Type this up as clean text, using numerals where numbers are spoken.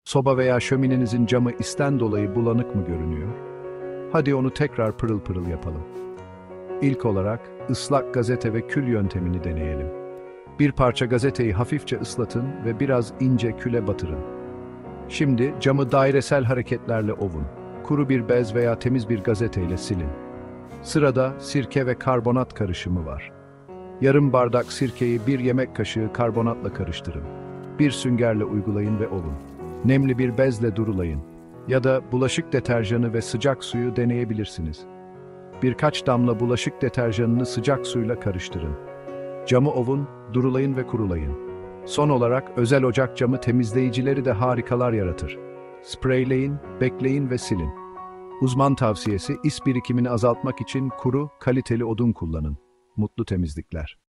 Soba veya şöminenizin camı isten dolayı bulanık mı görünüyor? Hadi onu tekrar pırıl pırıl yapalım. İlk olarak ıslak gazete ve kül yöntemini deneyelim. Bir parça gazeteyi hafifçe ıslatın ve biraz ince küle batırın. Şimdi camı dairesel hareketlerle ovun. Kuru bir bez veya temiz bir gazeteyle silin. Sırada sirke ve karbonat karışımı var. Yarım bardak sirkeyi bir yemek kaşığı karbonatla karıştırın. Bir süngerle uygulayın ve ovun. Nemli bir bezle durulayın. Ya da bulaşık deterjanı ve sıcak suyu deneyebilirsiniz. Birkaç damla bulaşık deterjanını sıcak suyla karıştırın. Camı ovun, durulayın ve kurulayın. Son olarak özel ocak camı temizleyicileri de harikalar yaratır. Spreyleyin, bekleyin ve silin. Uzman tavsiyesi, is birikimini azaltmak için kuru, kaliteli odun kullanın. Mutlu temizlikler.